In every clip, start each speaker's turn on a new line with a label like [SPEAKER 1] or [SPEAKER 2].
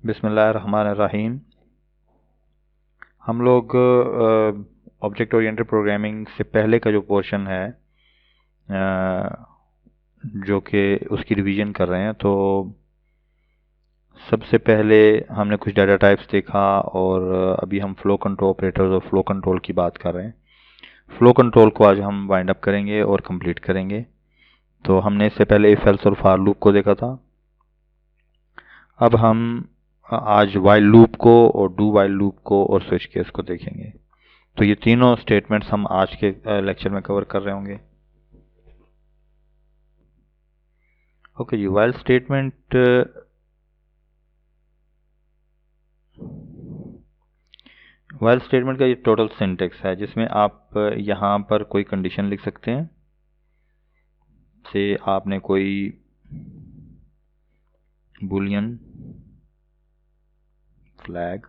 [SPEAKER 1] बिस्मिल्लाहिर्रहमानिर्रहीम। हम लोग ऑब्जेक्ट ओरिएंटेड प्रोग्रामिंग से पहले का जो पोर्शन है जो कि उसकी रिवीजन कर रहे हैं। तो सबसे पहले हमने कुछ डाटा टाइप्स देखा और अभी हम फ्लो कंट्रोल ऑपरेटर्स और फ्लो कंट्रोल की बात कर रहे हैं। फ्लो कंट्रोल को आज हम वाइंड अप करेंगे और कंप्लीट करेंगे। तो हमने इससे पहले इफ एल्स और फॉर लूप को देखा था। अब हम आज वाइल लूप को और डू वाइल लूप को और स्विच केस को देखेंगे। तो ये तीनों स्टेटमेंट्स हम आज के लेक्चर में कवर कर रहे होंगे। ओके जी, वाइल स्टेटमेंट का ये टोटल सिंटेक्स है जिसमें आप यहाँ पर कोई कंडीशन लिख सकते हैं। से आपने कोई बुलियन फ्लैग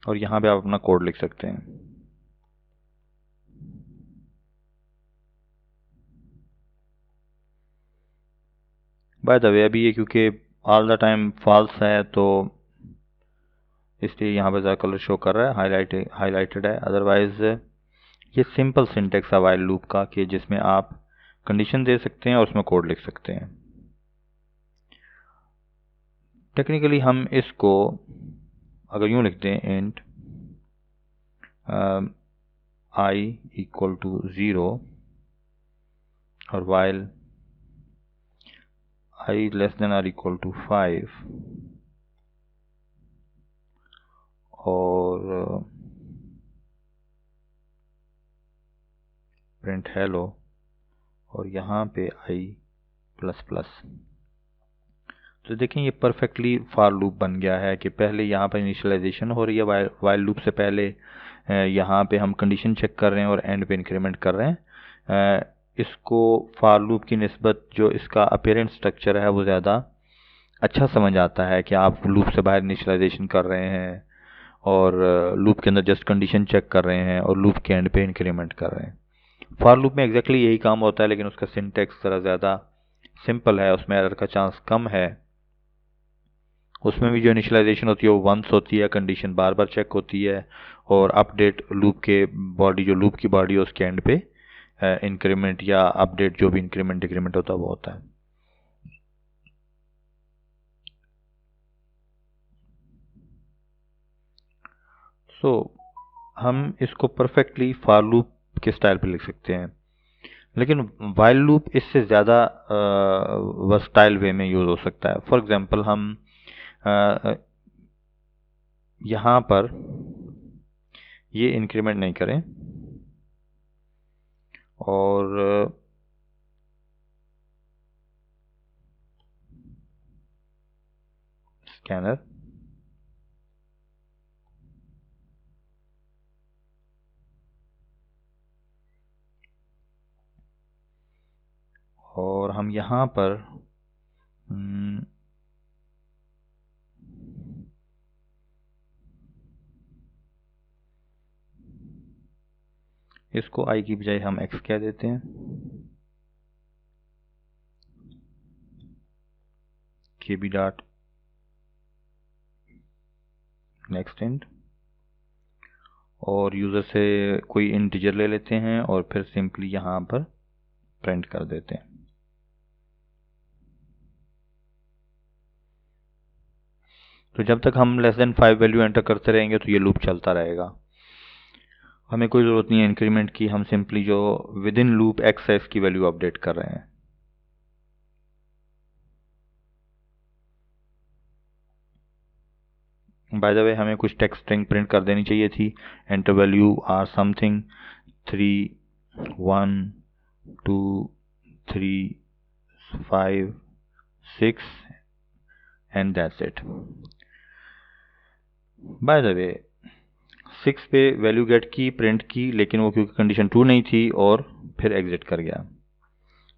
[SPEAKER 1] और यहाँ पे आप अपना कोड लिख सकते हैं। बाय द वे अभी ये क्योंकि ऑल द टाइम फॉल्स है तो इसलिए यहाँ पे ज़रा कलर शो कर रहा है, हाईलाइटेड है। अदरवाइज ये सिंपल सिंटेक्स है वाइल लूप का कि जिसमें आप कंडीशन दे सकते हैं और उसमें कोड लिख सकते हैं। टेक्निकली हम इसको अगर यूँ लिखते हैं इंट i इक्वल टू 0 और while i less than or equal to 5 और प्रिंट हेलो और यहाँ पे i प्लस प्लस। तो देखें ये परफेक्टली फॉर लूप बन गया है कि पहले यहाँ पर इनिशियलाइजेशन हो रही है वाइल लूप से पहले। यहाँ पे हम कंडीशन चेक कर रहे हैं और एंड पे इंक्रीमेंट कर रहे हैं। इसको फॉर लूप की निस्बत जो इसका अपीयरेंस स्ट्रक्चर है वो ज़्यादा अच्छा समझ आता है कि आप लूप से बाहर इनिशियलाइजेशन कर रहे हैं और लूप के अंदर जस्ट कंडीशन चेक कर रहे हैं और लूप के एंड पे इंक्रीमेंट कर रहे हैं। फॉर लूप में एग्जैक्टली यही काम होता है, लेकिन उसका सिंटेक्स ज़रा ज़्यादा सिंपल है, उसमें एरर का चांस कम है। उसमें भी जो इनिशियलाइजेशन होती है वो वंस होती है, कंडीशन बार बार चेक होती है और अपडेट लूप के बॉडी जो लूप की बॉडी है उसके एंड पे इंक्रीमेंट या अपडेट जो भी इंक्रीमेंट डिक्रीमेंट होता है वो होता है। हम इसको परफेक्टली फॉर लूप के स्टाइल पे लिख सकते हैं, लेकिन वाइल लूप इससे ज़्यादा वर्सटाइल वे में यूज़ हो सकता है। फॉर एग्जांपल हम यहाँ पर ये इंक्रीमेंट नहीं करें और स्कैनर और हम यहाँ पर इसको i की बजाय हम x कह देते हैं। kb डॉट नेक्स्ट इंट और यूज़र से कोई इंटीजर ले लेते हैं और फिर सिंपली यहाँ पर प्रिंट कर देते हैं। तो जब तक हम लेस देन 5 वैल्यू एंटर करते रहेंगे तो ये लूप चलता रहेगा। हमें कोई ज़रूरत नहीं है इंक्रीमेंट की, हम सिंपली जो विद इन लूप एक्स है इसकी वैल्यू अपडेट कर रहे हैं। बाय द वे हमें कुछ टेक्स्ट स्ट्रिंग प्रिंट कर देनी चाहिए थी। Enter value or something 3 1 2 3 5 6 and that's it. By the way 6 पे वैल्यू गेट की, प्रिंट की, लेकिन वो क्योंकि कंडीशन 2 नहीं थी और फिर एग्जिट कर गया।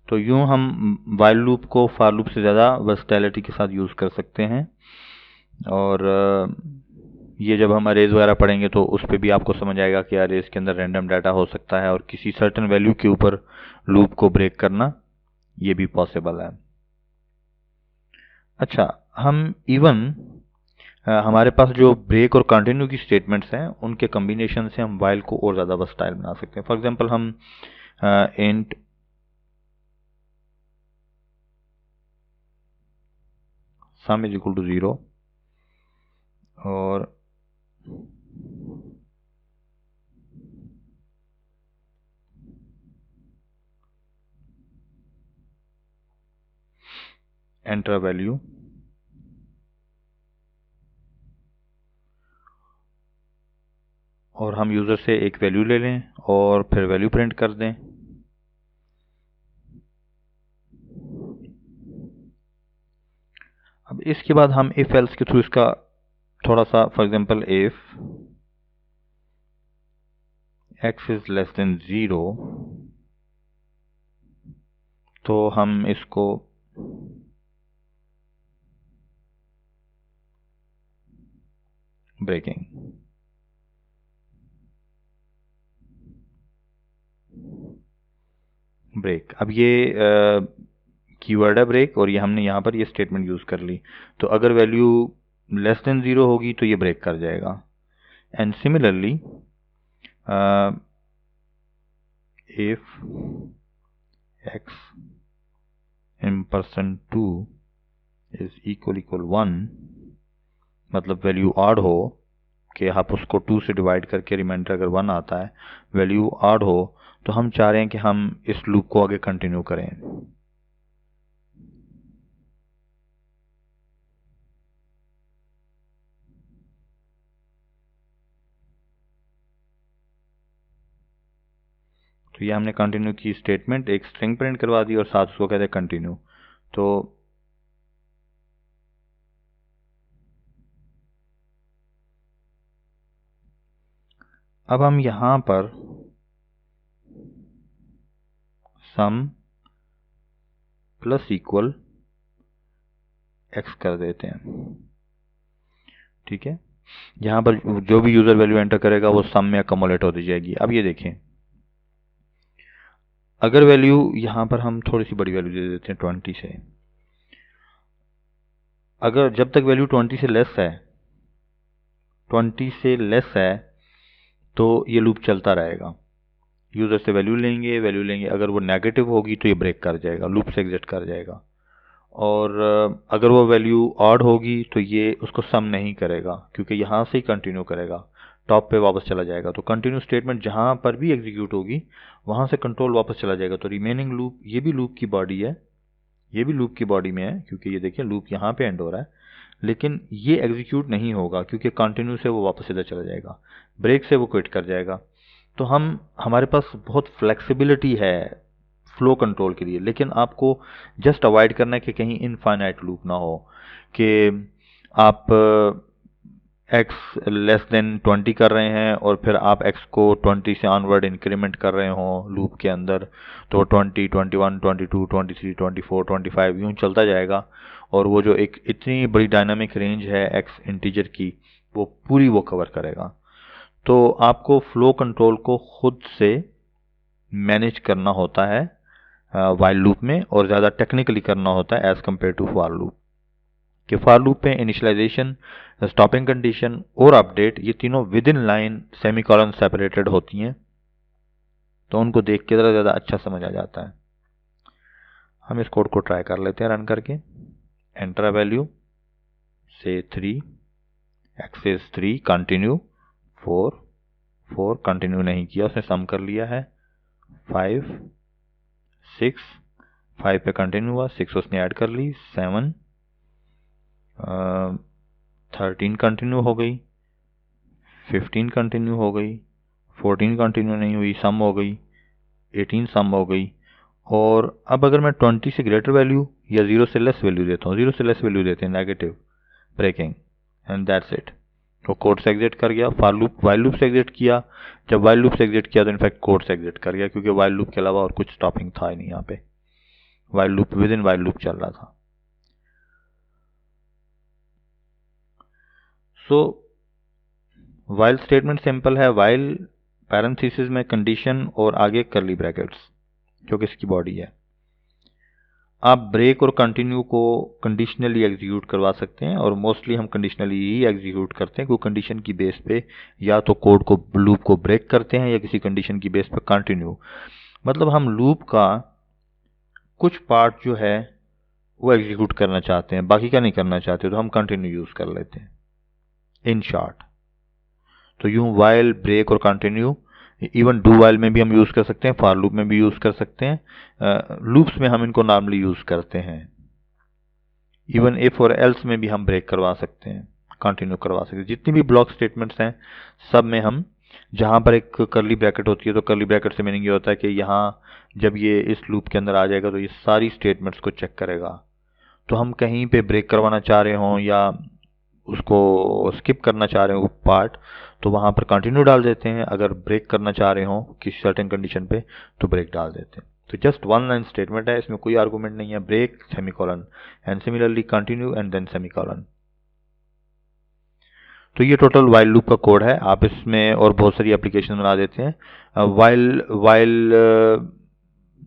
[SPEAKER 1] तो यूँ हम वाइल लूप को फॉर लूप से ज़्यादा वर्सटैलिटी के साथ यूज़ कर सकते हैं और ये जब हम अरेज वगैरह पढ़ेंगे तो उस पर भी आपको समझ आएगा कि अरेज के अंदर रैंडम डाटा हो सकता है और किसी सर्टेन वैल्यू के ऊपर लूप को ब्रेक करना ये भी पॉसिबल है। अच्छा, हम इवन हमारे पास जो ब्रेक और कंटिन्यू की स्टेटमेंट्स हैं उनके कम्बिनेशन से हम वाइल को और ज़्यादा वर्सटाइल बना सकते हैं। फॉर एग्जांपल हम int sum is equal to 0 और एंटर वैल्यू और हम यूज़र से एक वैल्यू ले लें और फिर वैल्यू प्रिंट कर दें। अब इसके बाद हम इफ एल्स के थ्रू इसका थोड़ा सा, for example if x is less then 0 तो हम इसको ब्रेकिंग ब्रेक। अब ये कीवर्ड है ब्रेक और ये हमने यहाँ पर ये स्टेटमेंट यूज़ कर ली। तो अगर वैल्यू लेस देन 0 होगी तो ये ब्रेक कर जाएगा। And similarly if x in %2 is equal 1 मतलब वैल्यू ऑड हो कि आप उसको 2 से डिवाइड करके रिमाइंडर अगर 1 आता है, वैल्यू ऑड हो, तो हम चाह रहे हैं कि हम इस लूप को आगे कंटिन्यू करें। तो ये हमने कंटिन्यू की स्टेटमेंट एक स्ट्रिंग प्रिंट करवा दी और साथ उसको कहते हैं कंटिन्यू। तो अब हम यहां पर सम प्लस इक्वल x कर देते हैं। ठीक है, यहां पर जो भी यूजर वैल्यू एंटर करेगा वो सम में अकोमोलेट होती जाएगी। अब ये देखें, अगर वैल्यू यहां पर हम थोड़ी सी बड़ी वैल्यू दे देते हैं 20 से, अगर जब तक वैल्यू 20 से लेस है, 20 से लेस है तो ये लूप चलता रहेगा। यूजर से वैल्यू लेंगे, अगर वो नेगेटिव होगी तो ये ब्रेक कर जाएगा, लूप से एग्जिट कर जाएगा। और अगर वो वैल्यू ऑड होगी तो ये उसको सम नहीं करेगा क्योंकि यहाँ से ही कंटिन्यू करेगा, टॉप पे वापस चला जाएगा। तो कंटिन्यू स्टेटमेंट जहाँ पर भी एग्जीक्यूट होगी वहाँ से कंट्रोल वापस चला जाएगा। तो रिमेनिंग लूप, ये भी लूप की बॉडी है, ये भी लूप की बॉडी में है क्योंकि ये देखिए लूप यहाँ पे एंड हो रहा है, लेकिन ये एग्जीक्यूट नहीं होगा क्योंकि कंटिन्यू से वो वापस इधर चला जाएगा, ब्रेक से वो क्विट कर जाएगा। तो हमारे पास बहुत फ्लेक्सिबिलिटी है फ्लो कंट्रोल के लिए, लेकिन आपको जस्ट अवॉइड करना है कि कहीं इनफाइनाइट लूप ना हो कि आप x लेस देन 20 कर रहे हैं और फिर आप x को 20 से ऑनवर्ड इंक्रीमेंट कर रहे हो लूप के अंदर, तो 20, 21, 22, 23, 24, 25 यूं चलता जाएगा और वो जो एक इतनी बड़ी डायनामिक रेंज है x इंटीजर की वो पूरी वो कवर करेगा। तो आपको फ्लो कंट्रोल को खुद से मैनेज करना होता है वाइल लूप में और ज़्यादा टेक्निकली करना होता है as compare to for loop. कि फॉर लूप में इनिशियलाइजेशन, स्टॉपिंग कंडीशन और अपडेट ये तीनों within line semicolon separated होती हैं, तो उनको देख के ज़रा ज़्यादा अच्छा समझ आ जाता है। हम इस कोड को ट्राई कर लेते हैं रन करके। एंटर वैल्यू से 3, x इज 3, कंटिन्यू 4 कंटिन्यू नहीं किया, उसने सम कर लिया है 5 6 5 पे कंटिन्यू हुआ, 6 उसने ऐड कर ली, 7 13 कंटिन्यू हो गई, 15 कंटिन्यू हो गई, 14 कंटिन्यू नहीं हुई, सम हो गई, 18 सम हो गई। और अब अगर मैं 20 से ग्रेटर वैल्यू या 0 से लेस वैल्यू देता हूँ, 0 से लेस वैल्यू देते हैं negative, breaking, and that's it. तो कोड से एग्जिट कर गया। फॉर लूप वाइल लूप से एग्जिट किया, जब वाइल लूप से एग्जिट किया तो इनफैक्ट कोड से एग्जिट कर गया क्योंकि वाइल लूप के अलावा और कुछ स्टॉपिंग था ही नहीं यहाँ पे, while loop with in while loop चल रहा था। सो वाइल स्टेटमेंट सिंपल है, वाइल पैरेंथेसिस में कंडीशन और आगे कर्ली ब्रैकेट्स जो कि इसकी बॉडी है। आप ब्रेक और कंटिन्यू को कंडीशनली एग्जीक्यूट करवा सकते हैं और मोस्टली हम कंडीशनली ही एग्जीक्यूट करते हैं, क्योंकि कंडीशन की बेस पे या तो कोड को लूप को ब्रेक करते हैं या किसी कंडीशन की बेस पे कंटिन्यू। मतलब हम लूप का कुछ पार्ट जो है वो एग्जीक्यूट करना चाहते हैं, बाकी का नहीं करना चाहते, तो हम कंटिन्यू यूज कर लेते हैं इन शॉर्ट। तो यूं वाइल, ब्रेक और कंटिन्यू, इवन डू वाइल में भी हम यूज कर सकते हैं, फॉर लूप में भी यूज कर सकते हैं, लूप्स में हम इनको नॉर्मली यूज करते हैं। इवन इफ और एल्स में भी हम ब्रेक करवा सकते हैं, कंटिन्यू करवा सकते हैं। जितनी भी ब्लॉक स्टेटमेंट्स हैं सब में हम, जहां पर एक कर्ली ब्रैकेट होती है तो कर्ली ब्रैकेट से मीनिंग ये होता है कि यहाँ जब ये इस लूप के अंदर आ जाएगा तो ये सारी स्टेटमेंट्स को चेक करेगा। तो हम कहीं पे ब्रेक करवाना चाह रहे हों या उसको स्किप करना चाह रहे हो पार्ट, तो वहां पर कंटिन्यू डाल देते हैं। अगर ब्रेक करना चाह रहे हो किसी सर्टेन कंडीशन पे तो ब्रेक डाल देते हैं। तो जस्ट वन लाइन स्टेटमेंट है, इसमें कोई आर्गुमेंट नहीं है, break semicolon and similarly continue and then semicolon. तो ये टोटल वाइल लूप का कोड है। आप इसमें और बहुत सारी एप्लीकेशन बना देते हैं। वाइल वाइल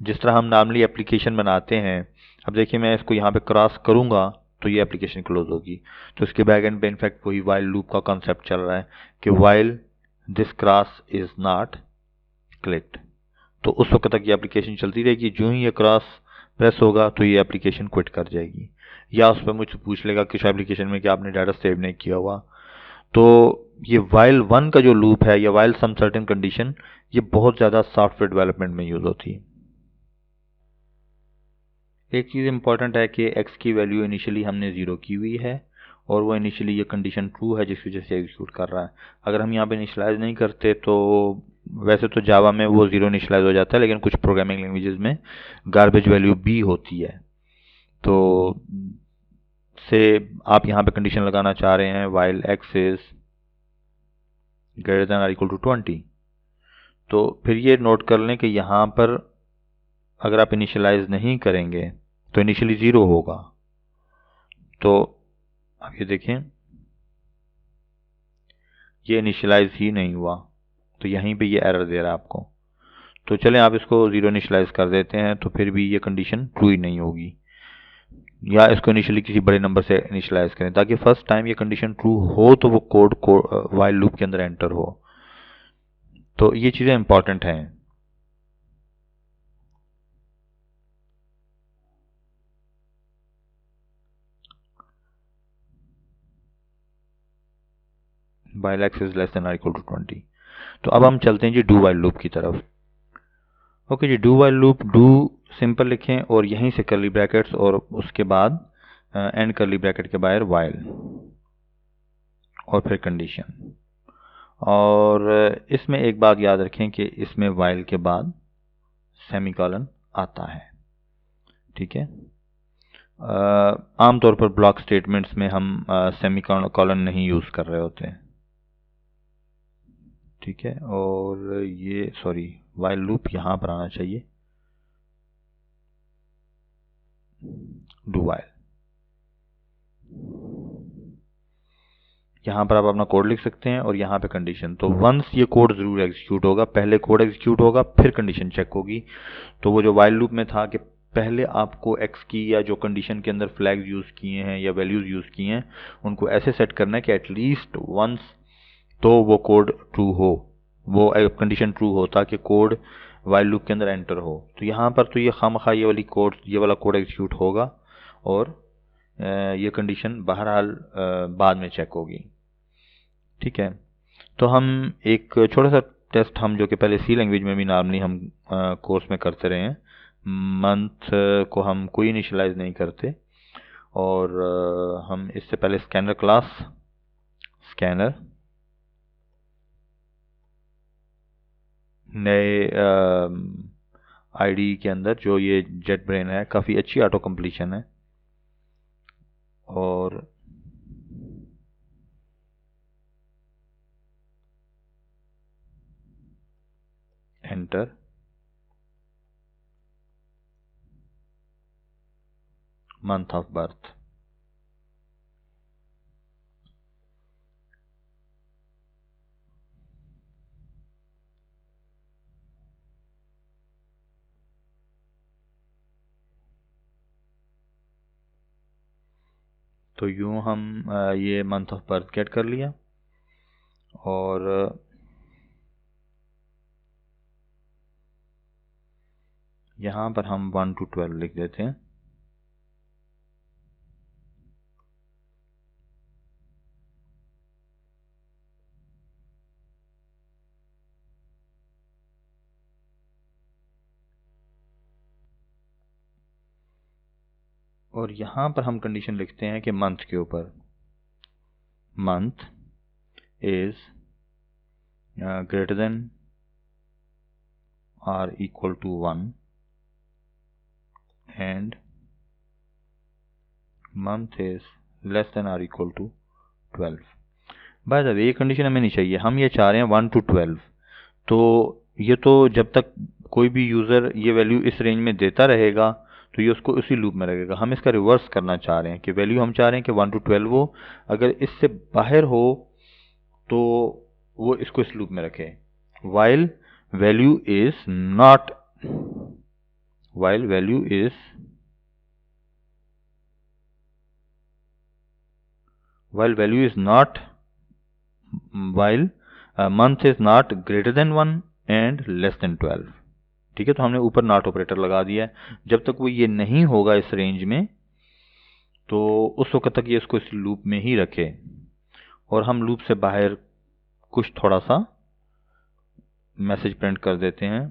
[SPEAKER 1] जिस तरह हम नॉर्मली एप्लीकेशन बनाते हैं, अब देखिए मैं इसको यहाँ पे क्रॉस करूंगा तो ये एप्लीकेशन क्लोज होगी। तो इसके बैक एंड पे इनफैक्ट वही वाइल लूप का कॉन्सेप्ट चल रहा है कि while this cross is not clicked, तो उस वक्त तक ये एप्लीकेशन चलती रहेगी। जो ही ये क्रॉस प्रेस होगा तो ये एप्लीकेशन क्विट कर जाएगी, या उस पर मुझसे पूछ लेगा किस एप्लीकेशन में कि आपने डाटा सेव नहीं किया हुआ। तो ये वाइल वन का जो लूप है या वाइल सम सर्टेन कंडीशन, ये बहुत ज़्यादा सॉफ्टवेयर डेवलपमेंट में यूज होती है। एक चीज़ इंपॉर्टेंट है कि x की वैल्यू इनिशियली हमने 0 की हुई है और वो इनिशियली ये कंडीशन ट्रू है जिस वजह से एग्जीक्यूट कर रहा है। अगर हम यहाँ पे इनिशियलाइज नहीं करते तो वैसे तो जावा में वो 0 इनिशियलाइज हो जाता है, लेकिन कुछ प्रोग्रामिंग लैंग्वेजेस में गार्बेज वैल्यू b होती है। तो से आप यहाँ पे कंडीशन लगाना चाह रहे हैं while x is greater then और इक्वल टू 20, तो फिर ये नोट कर लें कि यहाँ पर अगर आप इनिशियलाइज नहीं करेंगे तो इनिशियली 0 होगा। तो अब ये देखें ये इनिशियलाइज ही नहीं हुआ, तो यहीं पे ये एरर दे रहा है आपको। तो चलें आप इसको 0 इनिशियलाइज कर देते हैं, तो फिर भी ये कंडीशन ट्रू ही नहीं होगी। या इसको इनिशियली किसी बड़े नंबर से इनिशियलाइज करें ताकि फर्स्ट टाइम ये कंडीशन ट्रू हो तो वो कोड वाइल लूप के अंदर एंटर हो। तो ये चीज़ें इंपॉर्टेंट हैं। While x is less then और इक्वल टू 20। तो अब हम चलते हैं जी डू वाइल लूप की तरफ। ओके जी, do while loop, do simple लिखें और यहीं से कर्ली ब्रैकेट्स और उसके बाद एंड कर्ली ब्रैकेट के बाहर वाइल और फिर कंडीशन। और इसमें एक बात याद रखें कि इसमें वाइल के बाद सेमीकोलन आता है, ठीक है। आमतौर पर ब्लॉक स्टेटमेंट्स में हम सेमीकोलन नहीं यूज कर रहे होते हैं, ठीक है। और ये सॉरी वाइल लूप यहां पर आना चाहिए, डू वाइल। यहाँ पर आप अपना कोड लिख सकते हैं और यहाँ पे कंडीशन। तो वंस ये कोड जरूर एग्जीक्यूट होगा, पहले कोड एग्जीक्यूट होगा फिर कंडीशन चेक होगी। तो वो जो वाइल लूप में था कि पहले आपको एक्स की या जो कंडीशन के अंदर फ्लैग्स यूज किए हैं या वैल्यूज यूज किए हैं उनको ऐसे सेट करना है कि एटलीस्ट वंस तो वो कोड ट्रू हो, वो कंडीशन ट्रू हो ताकि कोड वाइल लूप के अंदर एंटर हो। तो यहाँ पर तो ये खामखा ये वाला कोड एग्जीक्यूट होगा और ये कंडीशन बहरहाल बाद में चेक होगी, ठीक है। तो हम एक छोटा सा टेस्ट हम जो कि पहले सी लैंग्वेज में भी नॉर्मली हम कोर्स में करते रहे हैं, मंथ को हम कोई इनिशियलाइज नहीं करते और हम इससे पहले स्कैनर क्लास, स्कैनर नए आईडी के अंदर जो ये जेट ब्रेन है काफ़ी अच्छी ऑटो कंप्लीशन है और एंटर मंथ ऑफ बर्थ। तो यूँ हम ये मंथ ऑफ बर्थ गेट कर लिया, और यहाँ पर हम 1 to 12 लिख देते हैं। और यहाँ पर हम कंडीशन लिखते हैं कि मंथ के ऊपर, month is greater than or equal to 1 and month is less than or equal to 12। बाय द वे ये कंडीशन हमें नहीं चाहिए, हम ये चाह रहे हैं 1 to 12। तो ये तो जब तक कोई भी यूज़र ये वैल्यू इस रेंज में देता रहेगा तो ये उसको उसी लूप में रखेगा। हम इसका रिवर्स करना चाह रहे हैं कि वैल्यू हम चाह रहे हैं कि 1 to 12 हो, अगर इससे बाहर हो तो वो इसको इस लूप में रखे। While value is not, while value is, while value is not, while month is not greater than 1 and less than 12। ठीक है, तो हमने ऊपर नॉट ऑपरेटर लगा दिया है। जब तक वो ये नहीं होगा इस रेंज में तो उस वक्त तक ये इसको इस लूप में ही रखे, और हम लूप से बाहर कुछ थोड़ा सा मैसेज प्रिंट कर देते हैं।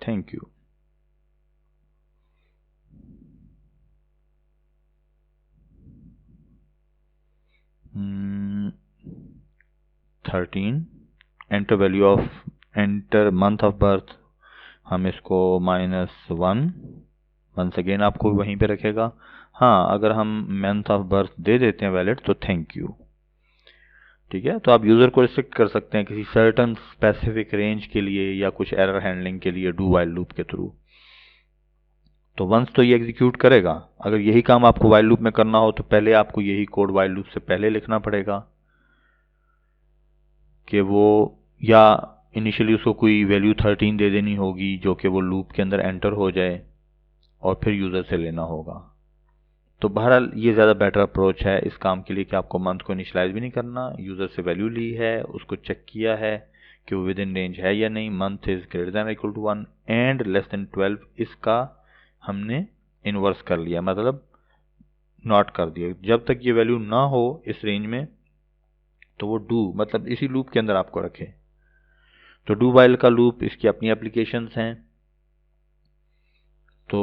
[SPEAKER 1] Thank you. Hmm, 13 enter value of, enter month of birth, हम इसको -1 वंस अगेन आपको वहीं पे रखेगा। हाँ, अगर हम मंथ ऑफ बर्थ दे देते हैं वैलिड तो थैंक यू। ठीक है, तो आप यूज़र को रिस्ट्रिक्ट कर सकते हैं किसी सर्टन स्पेसिफिक रेंज के लिए या कुछ एरर हैंडलिंग के लिए डू वाइल लूप के थ्रू। तो वंस तो ये एग्जीक्यूट करेगा। अगर यही काम आपको वाइल लूप में करना हो तो पहले आपको यही कोड वाइल लूप से पहले लिखना पड़ेगा कि वो, या इनिशियली उसको कोई वैल्यू 13 दे देनी होगी जो कि वो लूप के अंदर एंटर हो जाए, और फिर यूज़र से लेना होगा। तो बहरहाल ये ज़्यादा बेटर अप्रोच है इस काम के लिए कि आपको मंथ को इनिशलाइज भी नहीं करना, यूज़र से वैल्यू ली है, उसको चेक किया है कि वो विद इन रेंज है या नहीं, month is greater than equal to 1 and less than 12, इसका हमने इन्वर्स कर लिया, मतलब नॉट कर दिया। जब तक ये वैल्यू ना हो इस रेंज में तो वो डू, मतलब इसी लूप के अंदर आपको रखे। तो डू वाइल का लूप, इसकी अपनी एप्लीकेशंस हैं। तो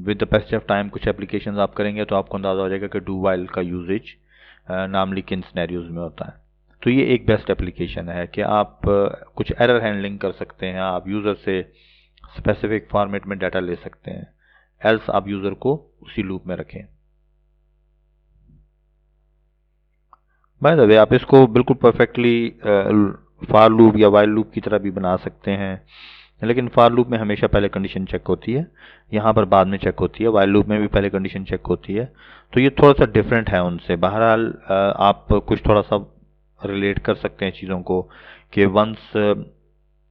[SPEAKER 1] with the passage of time कुछ एप्लीकेशंस आप करेंगे तो आपको अंदाज़ा हो जाएगा कि डू वाइल का यूजेज नॉर्मली किन सिनेरियोज में होता है। तो ये एक बेस्ट एप्लीकेशन है कि आप कुछ एरर हैंडलिंग कर सकते हैं, आप यूज़र से स्पेसिफिक फॉर्मेट में डाटा ले सकते हैं, एल्स आप यूज़र को उसी लूप में रखें। बाय द वे आप इसको बिल्कुल परफेक्टली फॉर लूप या वाइल लूप की तरह भी बना सकते हैं, लेकिन फॉर लूप में हमेशा पहले कंडीशन चेक होती है, यहाँ पर बाद में चेक होती है। वाइल लूप में भी पहले कंडीशन चेक होती है। तो ये थोड़ा सा डिफरेंट है उनसे। बहरहाल आप कुछ थोड़ा सा रिलेट कर सकते हैं चीज़ों को कि वंस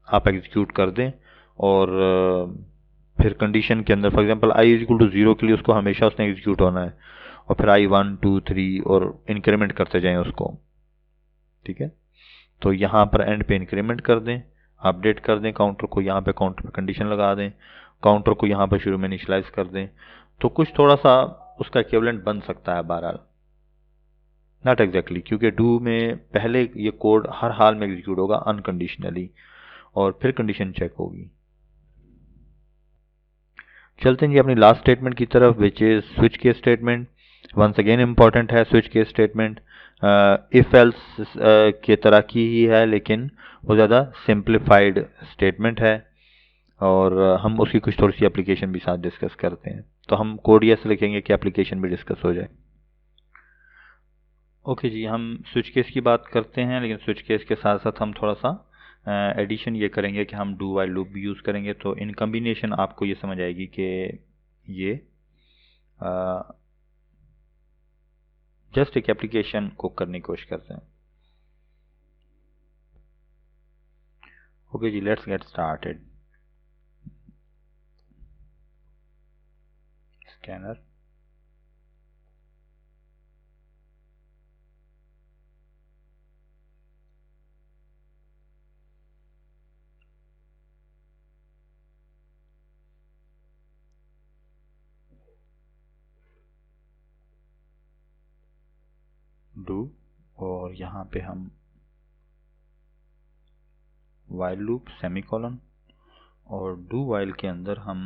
[SPEAKER 1] आप एग्जीक्यूट कर दें और फिर कंडीशन के अंदर, for example i equal to 0 के लिए उसको हमेशा उसने एग्जीक्यूट होना है, और फिर i 1 2 3 और इंक्रीमेंट करते जाएं उसको। ठीक है, तो यहाँ पर एंड पे इंक्रीमेंट कर दें, अपडेट कर दें काउंटर को, यहाँ पे काउंटर पे कंडीशन लगा दें, काउंटर को यहाँ पर शुरू में इनिशियलाइज कर दें। तो कुछ थोड़ा सा उसका इक्विवेलेंट बन सकता है, बहरहाल नॉट एग्जैक्टली, क्योंकि डू में पहले ये कोड हर हाल में एग्जीक्यूट होगा अनकंडीशनली, और फिर कंडीशन चेक होगी। चलते हैं जी अपनी लास्ट स्टेटमेंट की तरफ, which is switch case statement. Once again important है switch case statement, if else के तरह की ही है, लेकिन वो ज़्यादा सिंप्लीफाइड स्टेटमेंट है, और हम उसकी कुछ थोड़ी सी एप्लीकेशन भी साथ डिस्कस करते हैं। तो हम कोड ये से लिखेंगे कि एप्लीकेशन भी डिस्कस हो जाए। ओके जी, हम स्विच केस की बात करते हैं, लेकिन स्विच केस के साथ साथ हम थोड़ा सा एडिशन ये करेंगे कि हम डू वाइल लूप भी यूज़ करेंगे। तो इन कम्बिनेशन आपको ये समझ आएगी कि ये जस्ट एक एप्लीकेशन को करने की कोशिश करते हैं। ओके जी, let's get started. Scanner, do, और यहाँ पे हम वाइल लूप सेमीकोलन, और डू वाइल के अंदर हम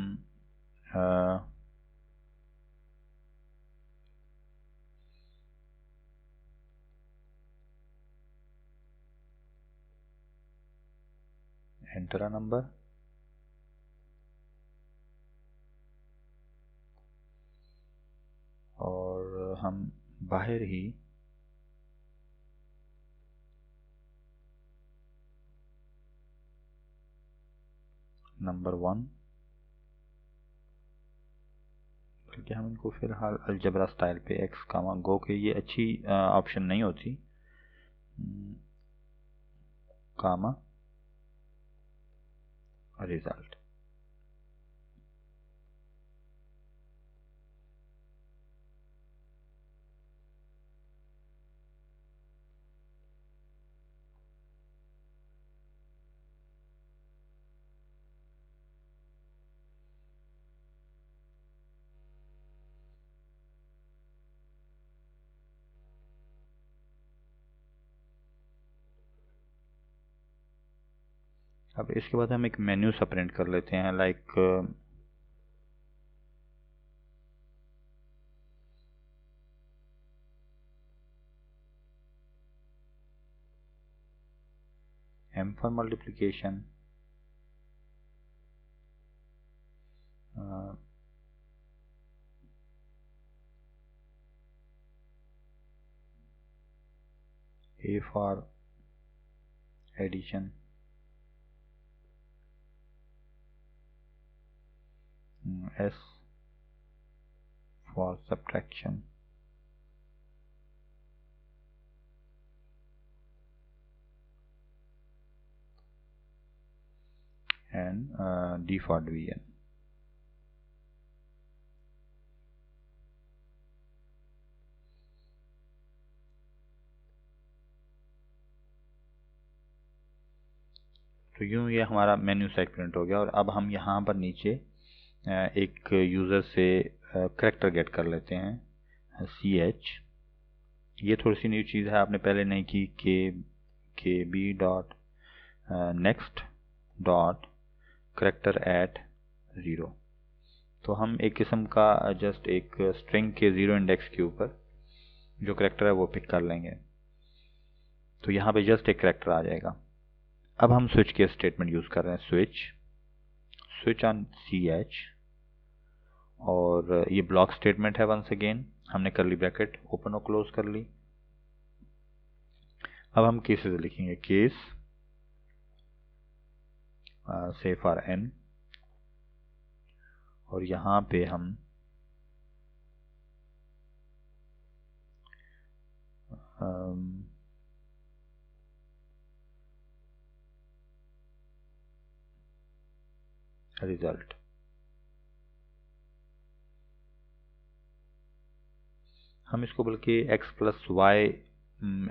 [SPEAKER 1] एंटर अ नंबर, और हम बाहर ही नंबर 1, बल्कि हम इनको फिलहाल अलजबरा स्टाइल पे एक्स कामा गो के, ये अच्छी ऑप्शन नहीं होती, कामा रिजल्ट। अब इसके बाद हम एक मेन्यू सा प्रिंट कर लेते हैं, like M for multiplication, A for addition, S for subtraction, and D for division. तो यूँ ये हमारा मेन्यू सेट प्रिंट हो गया, और अब हम यहाँ पर नीचे एक यूज़र से करेक्टर गेट कर लेते हैं, CH। ये थोड़ी सी न्यू चीज़ है, आपने पहले नहीं की, K B dot next dot character at 0। तो हम एक किस्म का जस्ट एक स्ट्रिंग के 0 इंडेक्स के ऊपर जो करेक्टर है वो पिक कर लेंगे, तो यहाँ पे जस्ट एक करेक्टर आ जाएगा। अब हम स्विच के स्टेटमेंट यूज़ कर रहे हैं, स्विच ऑन CH, और ये ब्लॉक स्टेटमेंट है। वंस अगेन हमने करली ब्रैकेट ओपन और क्लोज कर ली। अब हम केसेस लिखेंगे, केस से फॉर n, और यहाँ पे हम रिजल्ट, हम इसको बल्कि x plus Y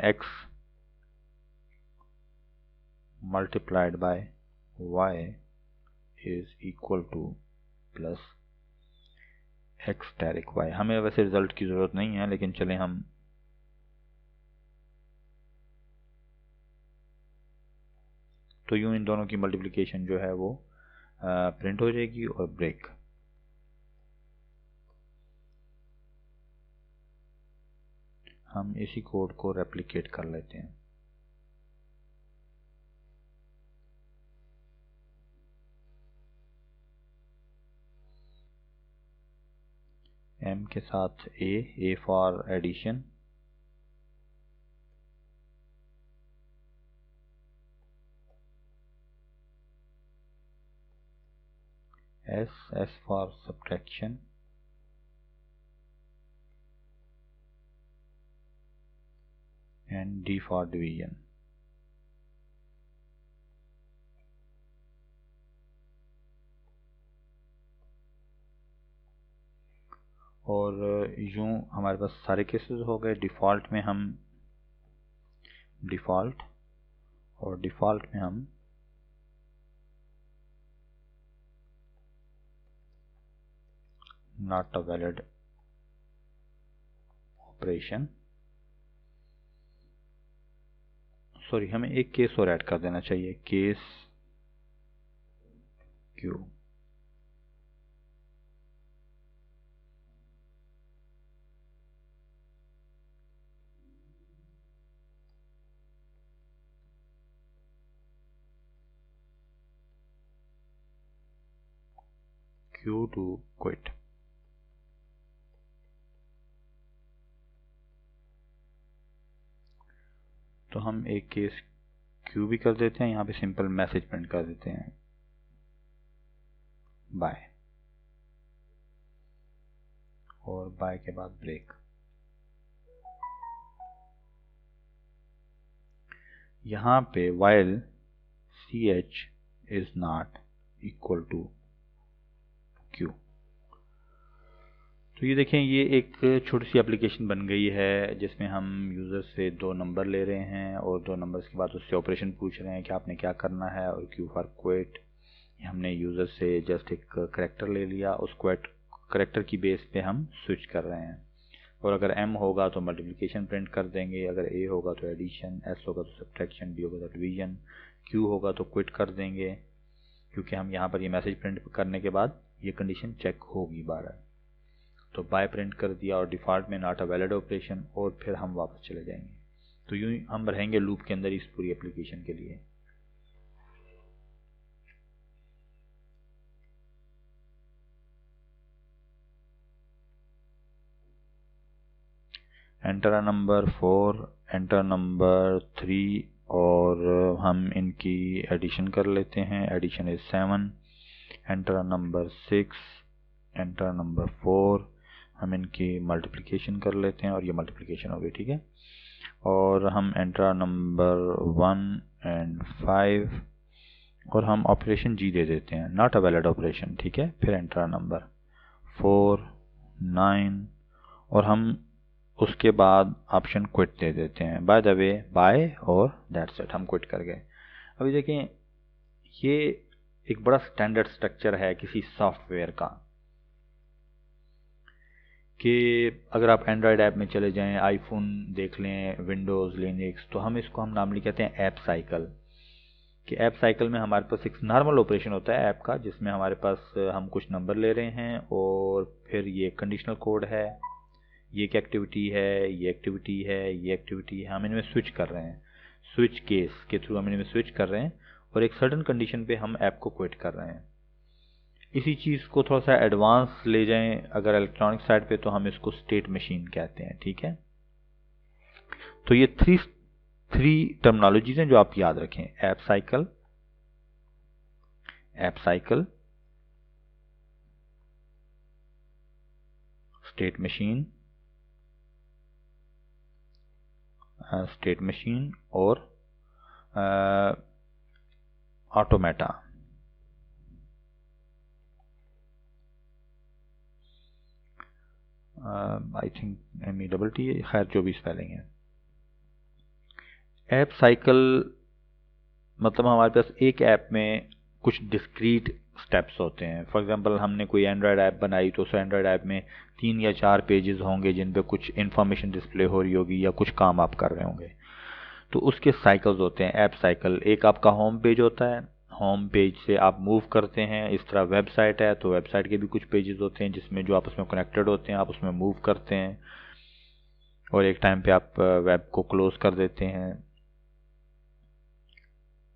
[SPEAKER 1] x multiplied by y is equal to plus x direct y। हमें वैसे रिजल्ट की ज़रूरत नहीं है, लेकिन चलें हम तो यूँ इन दोनों की मल्टीप्लिकेशन जो है वो प्रिंट हो जाएगी, और ब्रेक। हम इसी कोड को रेप्लिकेट कर लेते हैं। M के साथ A for addition, S for subtraction, and D for division। और यूं हमारे पास सारे केसेस हो गए। डिफ़ॉल्ट में हम डिफ़ॉल्ट में हम not a valid operation, sorry हमें एक केस और ऐड कर देना चाहिए, case Q. Q to quit. तो हम एक केस क्यू भी कर देते हैं, यहाँ पे सिंपल मैसेज प्रिंट कर देते हैं बाय, और बाय के बाद ब्रेक। यहाँ पे while ch is not equal to q। तो ये देखें, ये एक छोटी सी एप्लीकेशन बन गई है जिसमें हम यूज़र से 2 नंबर ले रहे हैं और 2 नंबर्स के बाद उससे ऑपरेशन पूछ रहे हैं कि आपने क्या करना है, और क्यू फॉर क्विट। हमने यूज़र से जस्ट एक करेक्टर ले लिया, उस करेक्टर की बेस पे हम स्विच कर रहे हैं। और अगर m होगा तो मल्टीप्लिकेशन प्रिंट कर देंगे, अगर a होगा तो एडिशन, s होगा तो सब्ट्रैक्शन, d होगा तो डिवीजन, q होगा तो क्विट कर देंगे, क्योंकि हम यहाँ पर ये मैसेज प्रिंट करने के बाद ये कंडीशन चेक होगी बारह। तो बाय प्रिंट कर दिया और डिफ़ॉल्ट में नॉट अ वैलिड ऑपरेशन, और फिर हम वापस चले जाएंगे। तो यूँ ही हम रहेंगे लूप के अंदर इस पूरी एप्लीकेशन के लिए। एंटर नंबर 4, एंटर नंबर 3, और हम इनकी एडिशन कर लेते हैं। Addition is 7। Enter number 6, enter number 4, हम इनकी मल्टीप्लिकेशन कर लेते हैं और ये मल्टीप्लिकेशन हो गई, ठीक है। और हम एंटर नंबर 1 एंड 5, और हम ऑपरेशन जी दे देते हैं, नॉट अ वैलिड ऑपरेशन, ठीक है। फिर एंटर नंबर 4, 9, और हम उसके बाद ऑप्शन क्विट दे देते हैं, बाय द वे बाय, और दैट्स इट, हम क्विट कर गए। अभी देखें, ये एक बड़ा स्टैंडर्ड स्ट्रक्चर है किसी सॉफ्टवेयर का, कि अगर आप एंड्रॉयड ऐप में चले जाएं, आईफोन देख लें, विंडोज़, लिनक्स, तो हम इसको हम नॉर्मली कहते हैं ऐप साइकिल। कि ऐप साइकिल में हमारे पास एक नॉर्मल ऑपरेशन होता है ऐप का, जिसमें हमारे पास हम कुछ नंबर ले रहे हैं और फिर ये कंडीशनल कोड है, ये एक एक्टिविटी है, ये एक्टिविटी है, ये एक्टिविटी है, हम इनमें स्विच कर रहे हैं, स्विच केस के थ्रू हम इनमें स्विच कर रहे हैं, और एक सर्टेन कंडीशन पे हम ऐप को क्विट कर रहे हैं। इसी चीज़ को थोड़ा सा एडवांस ले जाएं अगर इलेक्ट्रॉनिक साइड पे, तो हम इसको स्टेट मशीन कहते हैं, ठीक है। तो ये थ्री टर्मिनोलॉजीज हैं जो आप याद रखें, ऐप साइकिल, स्टेट मशीन और ऑटोमेटा। आई थिंक METT, खैर जो भी स्पेलिंग है। ऐप साइकिल मतलब हमारे पास एक ऐप में कुछ डिस्क्रीट स्टेप्स होते हैं। फॉर एग्जांपल हमने कोई एंड्रॉयड ऐप बनाई, तो उस एंड्रॉयड ऐप में 3 या 4 पेजेस होंगे जिन पे कुछ इन्फॉर्मेशन डिस्प्ले हो रही होगी या कुछ काम आप कर रहे होंगे, तो उसके साइकिल्स होते हैं ऐप साइकिल। एक आपका होम पेज होता है, होम पेज से आप मूव करते हैं, इस तरह वेबसाइट है तो वेबसाइट के भी कुछ पेजेस होते हैं जिसमें जो आपस में कनेक्टेड होते हैं, आप उसमें मूव करते हैं, और एक टाइम पे आप वेब को क्लोज कर देते हैं।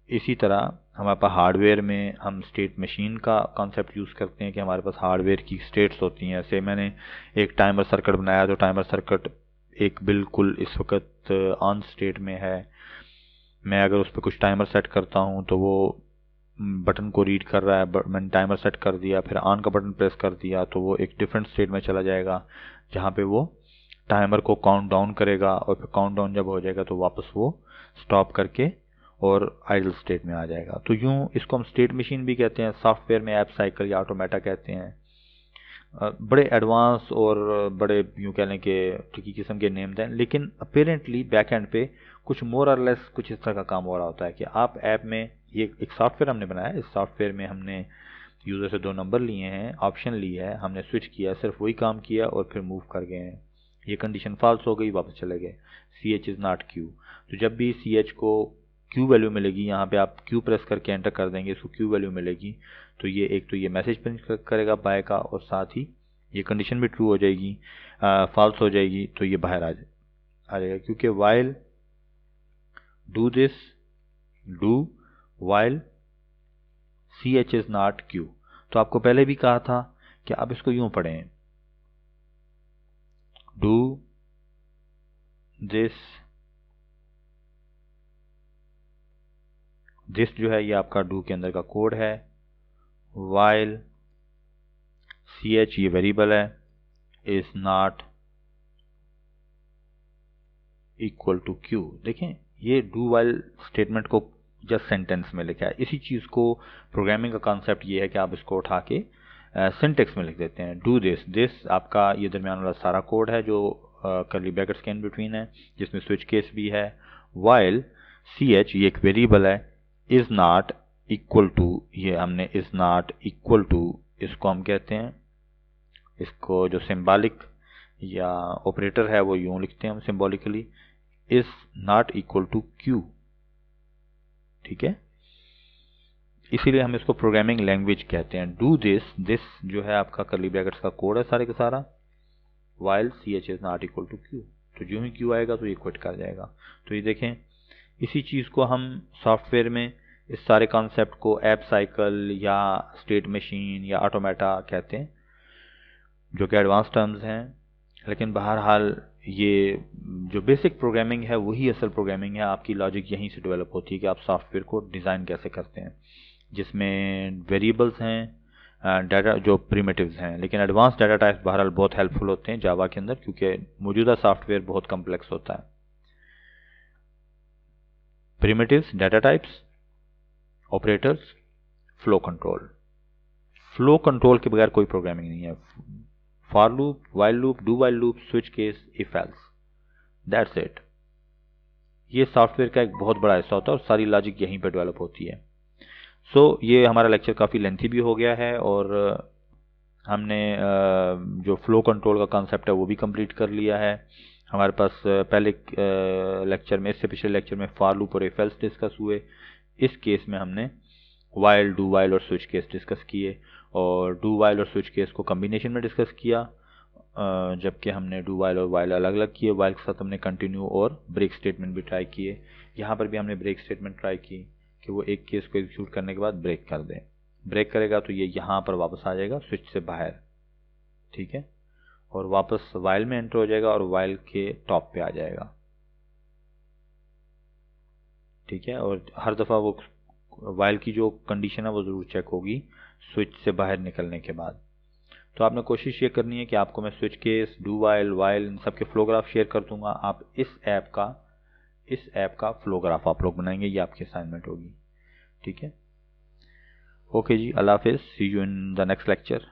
[SPEAKER 1] इसी तरह हमारे पास हार्डवेयर में हम स्टेट मशीन का कॉन्सेप्ट यूज़ करते हैं कि हमारे पास हार्डवेयर की स्टेट्स होती हैं। जैसे मैंने एक टाइमर सर्किट बनाया, तो टाइमर सर्किट एक बिल्कुल इस वक्त ऑन स्टेट में है। मैं अगर उस पर कुछ टाइमर सेट करता हूँ तो वो बटन को रीड कर रहा है, मैंने टाइमर सेट कर दिया, फिर ऑन का बटन प्रेस कर दिया, तो वो एक डिफरेंट स्टेट में चला जाएगा जहाँ पे वो टाइमर को काउंट डाउन करेगा, और फिर काउंट डाउन जब हो जाएगा तो वापस वो स्टॉप करके और आइडल स्टेट में आ जाएगा। तो यूँ इसको हम स्टेट मशीन भी कहते हैं, सॉफ्टवेयर में ऐप साइकिल या ऑटोमेटा कहते हैं। बड़े एडवांस और बड़े यूँ कह लें कि ट्रिकी किस्म के नेम्स हैं, लेकिन अपेरेंटली बैक एंड पे कुछ मोर और लेस कुछ इस तरह का काम हो रहा होता है कि आप ऐप में, ये एक सॉफ्टवेयर हमने बनाया है, इस सॉफ्टवेयर में हमने यूज़र से 2 नंबर लिए हैं, ऑप्शन लिया है, हमने स्विच किया, सिर्फ वही काम किया और फिर मूव कर गए हैं। ये कंडीशन फॉल्स हो गई, वापस चले गए, C H is not Q. तो जब भी सी एच को क्यू वैल्यू मिलेगी, यहाँ पे आप क्यू प्रेस करके एंटर कर देंगे, इसको क्यू वैल्यू मिलेगी, तो ये एक तो ये मैसेज प्रिंट करेगा बाय का, और साथ ही ये कंडीशन भी ट्रू हो जाएगी, फॉल्स हो जाएगी तो ये बाहर आ जाएगा, क्योंकि while do this do while C H is not Q. तो आपको पहले भी कहा था कि आप इसको यूं पढ़ें, डू दिस, दिस जो है ये आपका डू के अंदर का कोड है, वाइल सी एच ये वेरिएबल है, is not equal to Q. देखें ये डू वाइल स्टेटमेंट को जस्ट सेंटेंस में लिखा है। इसी चीज़ को प्रोग्रामिंग का कॉन्सेप्ट ये है कि आप इसको उठा के सिंटेक्स में लिख देते हैं। डू दिस, दिस आपका ये दरमियान वाला सारा कोड है जो कर्ली ब्रैकेट्स के इन बिटवीन है, जिसमें स्विच केस भी है। वाइल सी एच ये एक वेरिएबल है, इज नॉट इक्वल टू, ये हमने इज नॉट इक्वल टू, इसको हम कहते हैं, इसको जो सिंबॉलिक या ऑपरेटर है वो यूं लिखते हैं हम symbolically, is not equal to Q. ठीक है, इसीलिए हम इसको प्रोग्रामिंग लैंग्वेज कहते हैं। डू दिस, दिस जो है आपका कर्ली ब्रैकेट्स का कोड है सारे का सारा, while C H is not equal to Q. तो जो ही क्यू आएगा तो ये क्विट कर जाएगा। तो ये देखें, इसी चीज़ को हम सॉफ्टवेयर में इस सारे कॉन्सेप्ट को ऐप साइकिल या स्टेट मशीन या ऑटोमेटा कहते हैं, जो कि एडवांस टर्म्स हैं, लेकिन बहरहाल ये जो बेसिक प्रोग्रामिंग है वही असल प्रोग्रामिंग है। आपकी लॉजिक यहीं से डेवलप होती है कि आप सॉफ्टवेयर को डिज़ाइन कैसे करते हैं, जिसमें वेरिएबल्स हैं, डाटा जो प्रिमिटिव्स हैं, लेकिन एडवांस डाटा टाइप्स बहरहाल बहुत हेल्पफुल होते हैं जावा के अंदर, क्योंकि मौजूदा सॉफ्टवेयर बहुत कम्प्लेक्स होता है। Primitives, data types, operators, flow control. Flow control के बगैर कोई प्रोग्रामिंग नहीं है। For loop, while loop, do while loop, switch case, if else, that's it. ये सॉफ्टवेयर का एक बहुत बड़ा हिस्सा होता है और सारी लॉजिक यहीं पर डेवलप होती है। सो ये हमारा लेक्चर काफ़ी लेंथी भी हो गया है और हमने जो फ्लो कंट्रोल का कॉन्सेप्ट है वो भी कंप्लीट कर लिया है। हमारे पास पहले लेक्चर में, इससे पिछले लेक्चर में फॉर लूप और इफ एल्स डिस्कस हुए। इस केस में हमने वाइल, डू वाइल और स्विच केस डिस्कस किए, और डू वाइल और स्विच केस को कम्बिनेशन में डिस्कस किया, जबकि हमने डू वाइल और वाइल अलग अलग किए। वाइल के साथ हमने कंटिन्यू और ब्रेक स्टेटमेंट भी ट्राई किए। यहाँ पर भी हमने ब्रेक स्टेटमेंट ट्राई की कि वो एक केस को एग्जीक्यूट करने के बाद ब्रेक कर दें। ब्रेक करेगा तो ये यहाँ पर वापस आ जाएगा स्विच से बाहर, ठीक है, और वापस वाइल में एंटर हो जाएगा और वाइल के टॉप पे आ जाएगा, ठीक है। और हर दफ़ा वो वाइल की जो कंडीशन है वो ज़रूर चेक होगी स्विच से बाहर निकलने के बाद। तो आपने कोशिश ये करनी है कि आपको मैं switch case, do while, while, इन सब के फ्लोग्राफ शेयर कर दूंगा। आप इस ऐप का फ्लोग्राफ आप लोग बनाएंगे, ये आपकी असाइनमेंट होगी, ठीक है। ओके जी, अल्लाह हाफिज़, see you in the next lecture.